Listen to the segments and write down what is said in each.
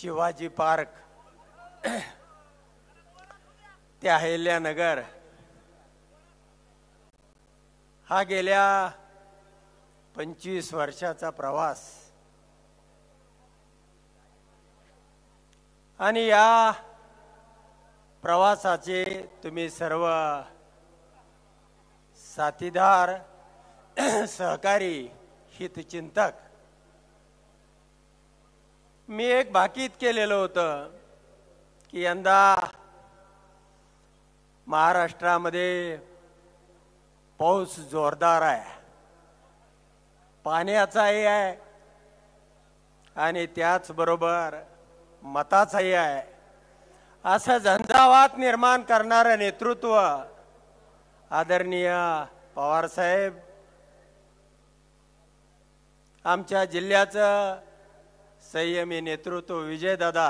Shivaji park ते अहिल्यानगर हा गेल्या 25 वर्षाचा प्रवास आणि या प्रवासाचे तुम्ही सर्व साथीदार सहकारी हितचिंतक मी एक भाकीत केलेलं होतं की यंदा महाराष्ट्रामध्ये पाऊस जोरदार आहे, पाण्याचाही आहे आणि त्याचबरोबर मताचाही आहे। असं झंझावात निर्माण करणारं नेतृत्व आदरणीय पवार साहेब, आमच्या जिल्ह्याचं संयमी नेतृत्व विजयदादा,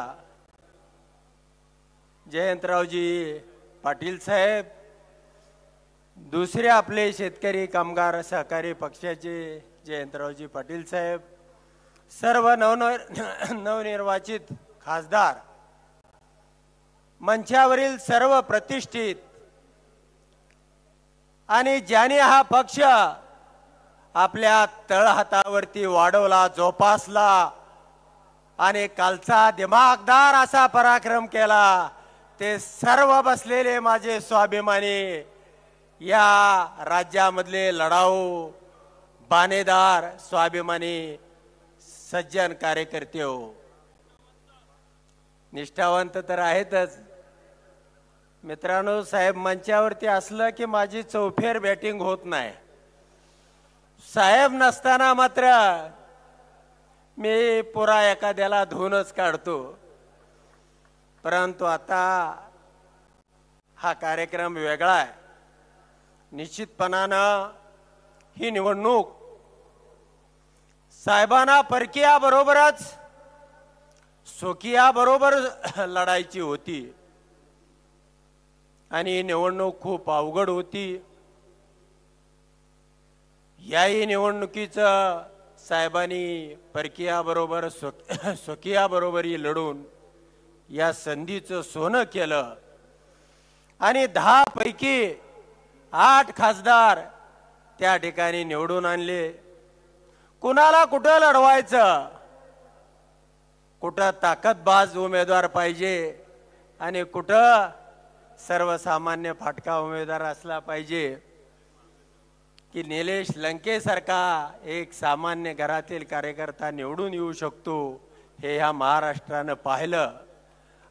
जयंतरावजी पाटील साहेब, दुसरे आपले शेतकरी कामगार सहकारी पक्षाचे जयंतरावजी पाटील साहेब, सर्व नवनिर्वाचित खासदार, मंचावरील सर्व प्रतिष्ठित आणि ज्याने हा पक्ष आपल्या तळहातावरती वाढवला, जोपासला आणि कालचा दिमागदार असा पराक्रम केला, ते सर्व बसलेले माझे स्वाभिमानी या राज्यामधले लढाऊ बाणेदार स्वाभिमानी सज्जन कार्यकर्ते हो। निष्ठावंत तर आहेतच मित्रांनो। साहेब मंचावरती असलं की माझी चौफेर बॅटिंग होत नाही, साहेब नसताना मात्र मी पुरा एखाद्याला धुवूनच काढतो। परंतु आता हा कार्यक्रम वेगळा आहे। निश्चितपणानं ही निवडणूक साहेबांना परकीया बरोबरच स्वकीया बरोबर लढायची होती आणि ही निवडणूक खूप अवघड होती। याही निवडणुकीचं साहेबांनी परकीया बरोबर स्वकीया बरोबरही लढून या संधीचं सोनं केलं आणि 10 पैकी 8 खासदार त्या ठिकाणी निवडून आणले। कुणाला कुठं लढवायचं, कुठं ताकदबाज उमेदवार पाहिजे आणि कुठं सर्वसामान्य फाटका उमेदवार असला पाहिजे की निलेश लंकेसारखा एक सामान्य घरातील कार्यकर्ता निवडून येऊ शकतो, हे ह्या महाराष्ट्रानं पाहिलं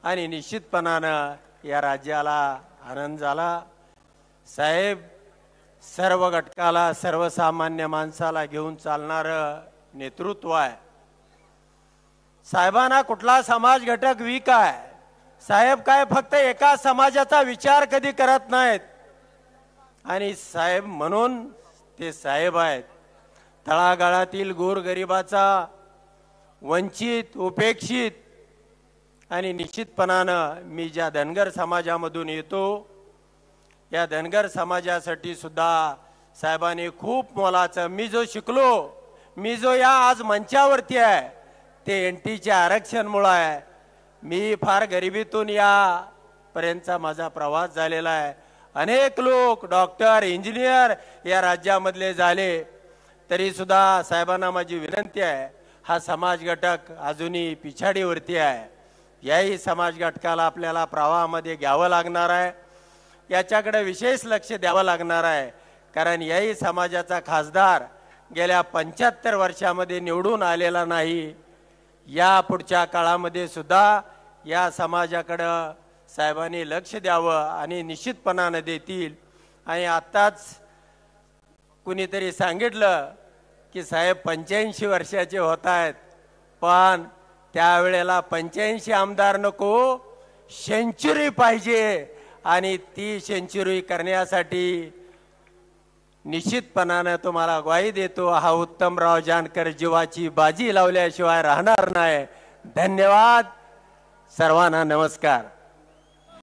आणि निश्चितपणानं या राज्याला आनंद झाला। साहेब सर्व घटकाला, सर्वसामान्य माणसाला घेऊन चालणारं नेतृत्व आहे। साहेबांना कुठला समाज घटक वीक आहे, साहेब काय फक्त एका समाजाचा विचार कधी करत नाहीत आणि साहेब म्हणून ते साहेब आहेत। तळागाळातील गोरगरिबाचा, वंचित, उपेक्षित आणि निश्चितपणानं मी ज्या धनगर समाजामधून येतो, या धनगर समाजासाठी सुद्धा साहेबांनी खूप मोलाचं, मी जो शिकलो, मी जो या आज मंचावरती आहे ते एनटीच्या आरक्षणामुळे आहे। मी फार गरिबीतून या पर्यंतचा माझा प्रवास झालेला आहे। अनेक लोक डॉक्टर, इंजिनियर या राज्यामधले झाले, तरी सुद्धा साहेबांना माझी विनंती आहे, हा समाज घटक अजूनही पिछाडीवरती आहे। याही समाज घटकाला आपल्याला प्रवाहामध्ये घ्यावं लागणार आहे, याच्याकडे विशेष लक्ष द्यावं लागणार आहे। कारण याही समाजाचा खासदार गेल्या 75 वर्षामध्ये निवडून आलेला नाही। या पुढच्या काळामध्ये सुद्धा या समाजाकडे साहेबांनी लक्ष द्यावं आणि निश्चितपणाने देतील। आणि आत्ताच कुणीतरी सांगितलं की साहेब 85 वर्षाचे होत आहेत, पण त्यावेळेला 85 आमदार नको, सेंचुरी पाहिजे आणि ती सेंचुरी करण्यासाठी निश्चितपणाने तुम्हाला ग्वाही देतो, हा उत्तमराव जानकर जीवाची बाजी लावल्याशिवाय राहणार नाही। धन्यवाद, सर्वांना नमस्कार।